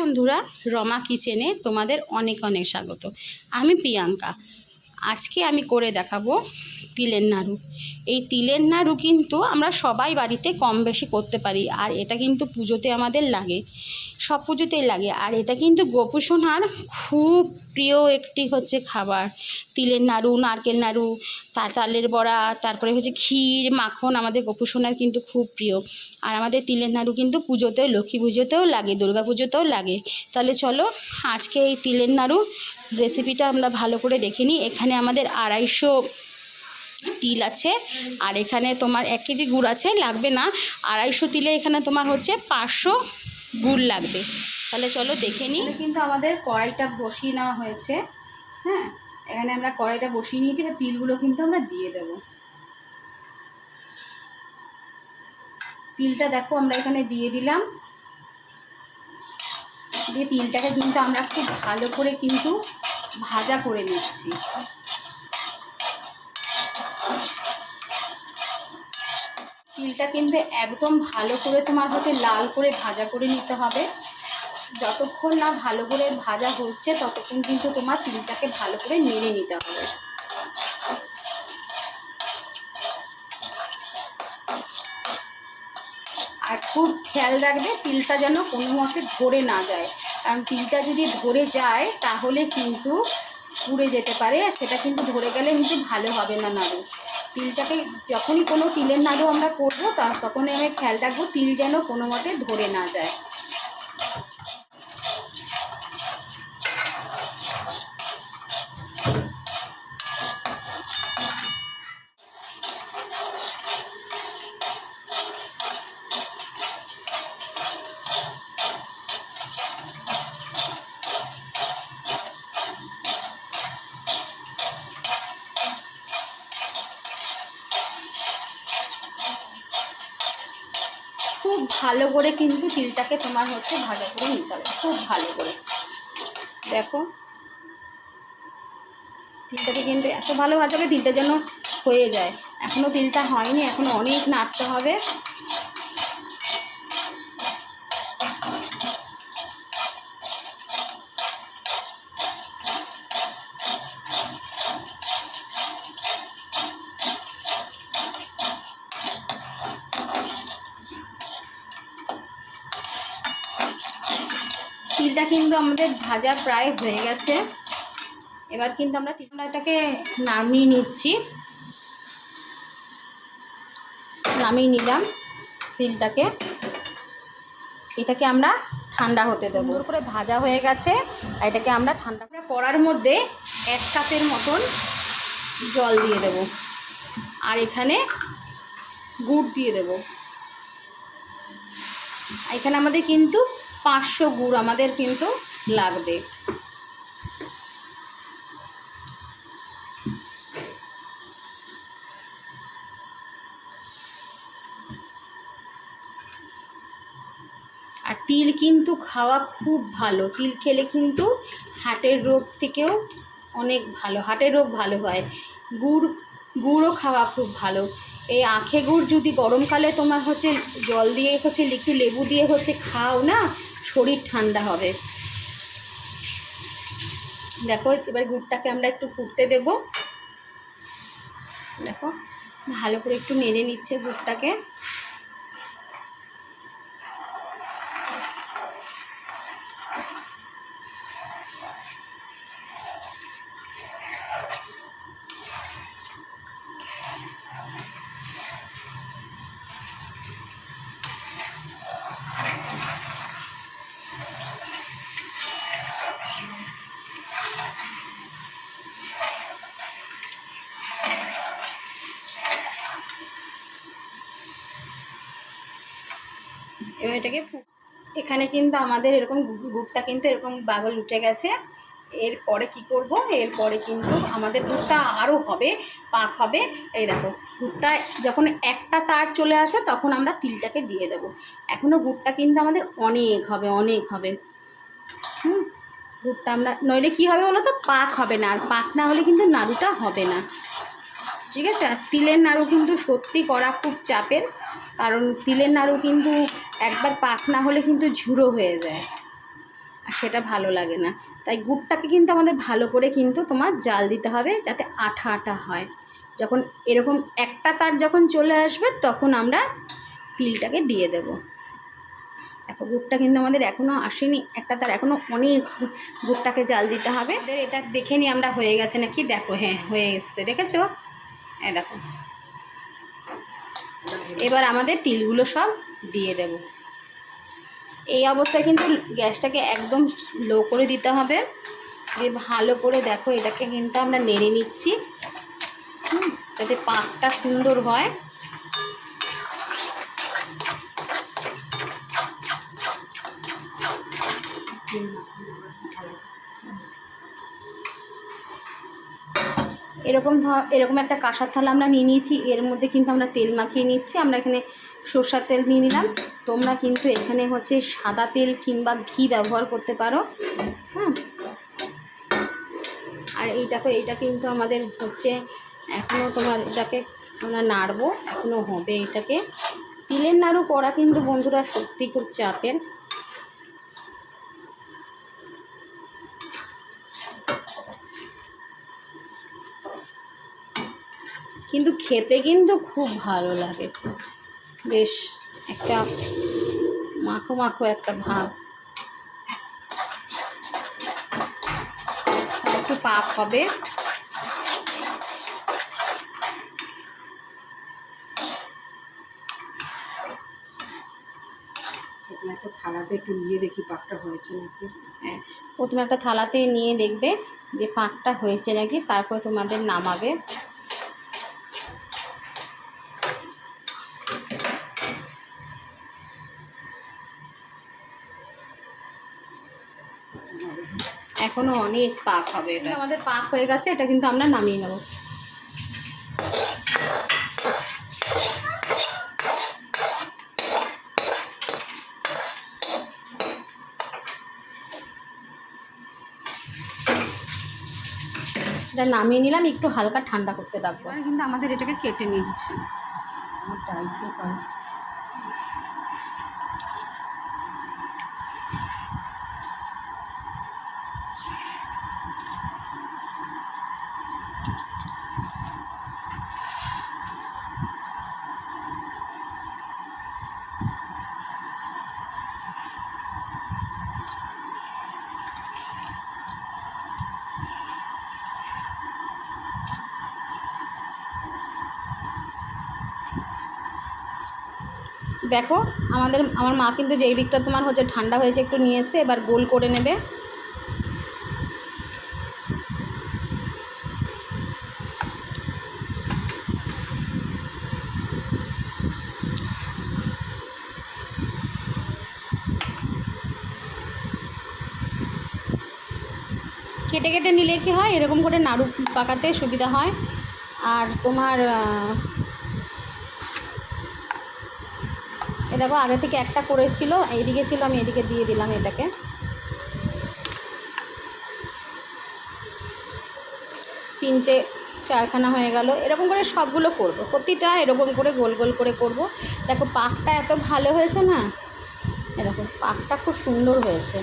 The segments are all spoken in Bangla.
বন্ধুরা, রমা কিচেনে তোমাদের অনেক অনেক স্বাগত। আমি প্রিয়াঙ্কা। আজকে আমি করে দেখাবো তিলের নাড়ু। এই তিলের নাড়ু কিন্তু আমরা সবাই বাড়িতে কম বেশি করতে পারি, আর এটা কিন্তু পুজোতে আমাদের লাগে, সব পুজোতেই লাগে। আর এটা কিন্তু গোপু সোনার খুব প্রিয় একটি হচ্ছে খাবার। তিলের নাড়ু, নারকেল নাড়ু, তালের বড়া, তারপরে হচ্ছে ক্ষীর, মাখন আমাদের গোপু সোনার কিন্তু খুব প্রিয়। আর আমাদের তিলের নাড়ু কিন্তু পুজোতেও, লক্ষ্মী পুজোতেও লাগে, দুর্গা পুজোতেও লাগে। তাহলে চলো আজকে এই তিলের নাড়ু রেসিপিটা আমরা ভালো করে দেখে নিই। এখানে আমাদের 250 তিল আছে, আর এখানে তোমার 1 কেজি গুড় আছে, লাগবে না। 250 তিলে এখানে তোমার হচ্ছে 500 গুড় লাগবে। তাহলে চলো দেখে নিই। কিন্তু আমাদের কড়াইটা বসিয়ে নেওয়া হয়েছে। হ্যাঁ, এখানে আমরা কড়াইটা বসিয়ে নিয়েছি, এবার তিলগুলো কিন্তু আমরা দিয়ে দেবো। তিলটা দেখো আমরা এখানে দিয়ে দিলাম। দিয়ে তিলটাকে কিন্তু আমরা খুব ভালো করে কিন্তু ভাজা করে নিচ্ছি। তিলটা কিন্তু একদম ভালো করে তোমার হচ্ছে লাল করে ভাজা করে নিতে হবে। যতক্ষণ না ভালো করে ভাজা হচ্ছে ততক্ষণ কিন্তু তোমার তিলটাকে ভালো করে নেড়ে নিতে হবে। আর খুব খেয়াল রাখবে তিলটা যেন কোনো মতে ধরে না যায়, কারণ তিলটা যদি ধরে যায় তাহলে কিন্তু পুড়ে যেতে পারে, আর সেটা কিন্তু ধরে গেলে কিন্তু ভালো হবে না নাড়ু। তিলটাকে যখনই কোনো তিলের নাড়ু আমরা করবো তখনই আমি খেয়াল রাখবো তিল যেন কোনো মতে ধরে না যায়। খুব ভালো করে কিন্তু তিলটাকে তোমার হচ্ছে ভাজা করে নিতে হবে, খুব ভালো করে। দেখো তিলটাকে কিন্তু এত ভালো ভাজাবে তিলটা যেন হয়ে যায়। এখনও তিলটা হয়নি, এখনও অনেক নাড়তে হবে। তিলটা কিন্তু আমাদের ভাজা প্রায় হয়ে গেছে। এবার কিন্তু আমরা তিলটাকে নামিয়ে নিচ্ছি। নামিয়ে নিলাম তিলটাকে। এটাকে আমরা ঠান্ডা হতে দেবো। করে ভাজা হয়ে গেছে, এটাকে আমরা ঠান্ডা করে কড়ার মধ্যে 1 কাপের মতন জল দিয়ে দেব, আর এখানে গুড় দিয়ে দেব। এখানে আমাদের কিন্তু 500 গুড় আমাদের কিন্তু লাগবে। আর তিল কিন্তু খাওয়া খুব ভালো। তিল খেলে কিন্তু হার্টের রোগ থেকেও অনেক ভালো, হার্টের রোগ ভালো হয়। গুড়ও খাওয়া খুব ভালো। এই আখে গুড় যদি গরমকালে তোমার হচ্ছে জল দিয়ে হচ্ছে একটু লেবু দিয়ে হচ্ছে খাও না, শরীর ঠান্ডা হবে। দেখো এবার গুড়টাকে আমরা একটু ফুটতে দেব। দেখো ভালো করে একটু নেড়ে নিচ্ছে গুড়টাকে। এবার এটাকে এখানে কিন্তু আমাদের এরকম গুড়টা কিন্তু এরকম বাগল উঠে গেছে। এরপরে কি করব, এরপরে কিন্তু আমাদের গুড়টা আরও হবে, পাক হবে। এই দেখো গুড়টা যখন একটা তার চলে আসে তখন আমরা তিলটাকে দিয়ে দেবো। এখনও গুড়টা কিন্তু আমাদের অনেক হবে, অনেক হবে। গুড়টা আমরা নইলে কী হবে বলো তো, পাক হবে না, আর পাক না হলে কিন্তু নাড়ুটা হবে না। ঠিক আছে। আর তিলের নাড়ু কিন্তু সত্যি করা খুব চাপের, কারণ তিলের নাড়ু কিন্তু একবার পাক না হলে কিন্তু ঝুড়ো হয়ে যায়। আর সেটা ভালো লাগে না। তাই গুড়টাকে কিন্তু আমাদের ভালো করে কিন্তু তোমার জাল দিতে হবে, যাতে আঠা আঠা হয়। যখন এরকম একটা তার যখন চলে আসবে তখন আমরা তিলটাকে দিয়ে দেব। দেখো গুড়টা কিন্তু আমাদের এখনও আসেনি, একটা তার এখনও অনেক গুড়টাকে জাল দিতে হবে। এটা দেখে নিই আমরা হয়ে গেছে নাকি। দেখো হ্যাঁ হয়ে এসছে, দেখেছো? হ্যাঁ দেখো, এবার আমাদের তিলগুলো সব দিয়ে দেব। এই অবস্থায় কিন্তু গ্যাসটাকে একদম লো করে দিতে হবে। দিয়ে ভালো করে দেখো এটাকে কিন্তু আমরা নেড়ে নিচ্ছি, যাতে পাকটা সুন্দর হয়। এরকম একটা কাঁসার থালা আমরা নিয়ে নিয়েছি, এর মধ্যে কিন্তু আমরা তেল মাখিয়ে নিচ্ছি। আমরা এখানে সরষের তেল নিয়ে নিলাম। তোমরা কিন্তু এখানে হচ্ছে সাদা তেল কিংবা ঘি ব্যবহার করতে পারো। আর এই দেখো এইটা কিন্তু আমাদের হচ্ছে এখনও তোমার এটাকে আমরা নাড়বো, এখনও হবে এটাকে। তিলের নাড়ু করা কিন্তু বন্ধুরা সত্যি খুব চাপের। কিন্তু খেতে কিন্তু খুব ভালো লাগে, বেশ একটা মাখো মাখো একটা ভাব। একটু পাক হবে। একটা থালাতে একটু নিয়ে দেখি পাকটা হয়েছে নাকি। হ্যাঁ, প্রথমে একটা থালাতে নিয়ে দেখবে যে পাকটা হয়েছে নাকি, তারপর তোমাদের নামাবে। এখনো অনেক পাক হবে। এটা আমাদের পাক হয়ে গেছে, এটা কিন্তু আমরা নামিয়ে নেব। এটা নামিয়ে নিলাম, একটু হালকা ঠান্ডা করতে রাখবো। কিন্তু আমাদের এটাকে কেটে নিচ্ছি। আমার টাইটও পাই। দেখো আমার মা কিন্তু যেই দিকটা তোমার হচ্ছে ঠান্ডা হয়েছে একটু নিয়ে এসছে, এবার গোল করে নেবে। কেটে কেটে নিলে কি হয়, এরকম করে নাড়ু পাকাতে সুবিধা হয়। আর তোমার এ দেখো আগে থেকে একটা করেছিল, এইদিকে ছিল, আমি এদিকে দিয়ে দিলাম এটাকে। তিনটে চারখানা হয়ে গেল। এরকম করে সবগুলো করব, প্রতিটা এরকম করে গোল গোল করে করব। দেখো পাকটা এত ভালো হয়েছে না, এরকম পাকটা খুব সুন্দর হয়েছে।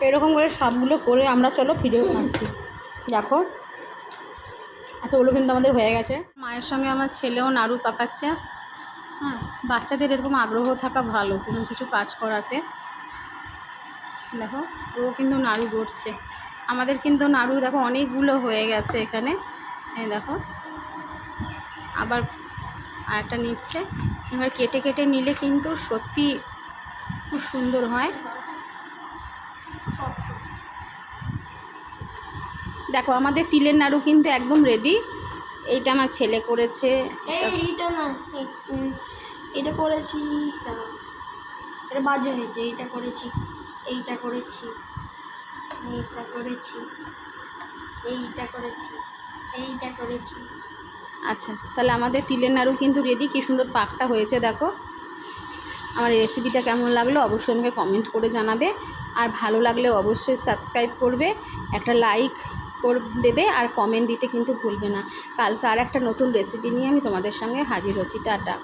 এরকম করে সবগুলো করে আমরা চলো ফিরে আসছি। দেখো এতগুলো কিন্তু আমাদের হয়ে গেছে। মায়ের সঙ্গে আমার ছেলেও নাড়ু পাকাচ্ছে। হ্যাঁ, বাচ্চাদের এরকম আগ্রহ থাকা ভালো কোনো কিছু কাজ করাতে। দেখো ও কিন্তু নাড়ু গড়ছে। আমাদের কিন্তু নাড়ু দেখো অনেকগুলো হয়ে গেছে এখানে। এই দেখো আবার আর একটা নিচ্ছে। এবার কেটে কেটে নিলে কিন্তু সত্যি খুব সুন্দর হয়। দেখো আমাদের তিলের নাড়ু কিন্তু একদম রেডি। এইটা আমার ছেলে করেছে। এইটা না, এটা করেছি, এটা বাজে হয়েছে। এইটা করেছি, এইটা করেছি, এইটা করেছি, এইটা করেছি, এইটা করেছি। আচ্ছা, তাহলে আমাদের তিলের নাড়ু কিন্তু রেডি। কি সুন্দর পাকটা হয়েছে দেখো। আমার এই রেসিপিটা কেমন লাগলো অবশ্যই আমাকে কমেন্ট করে জানাবে। আর ভালো লাগলে অবশ্যই সাবস্ক্রাইব করবে, একটা লাইক দেবে, আর কমেন্ট দিতে কিন্তু ভুলবে না। কালকে আর একটা নতুন রেসিপি নিয়ে আমি তোমাদের সঙ্গে হাজির হচ্ছি। টাটা।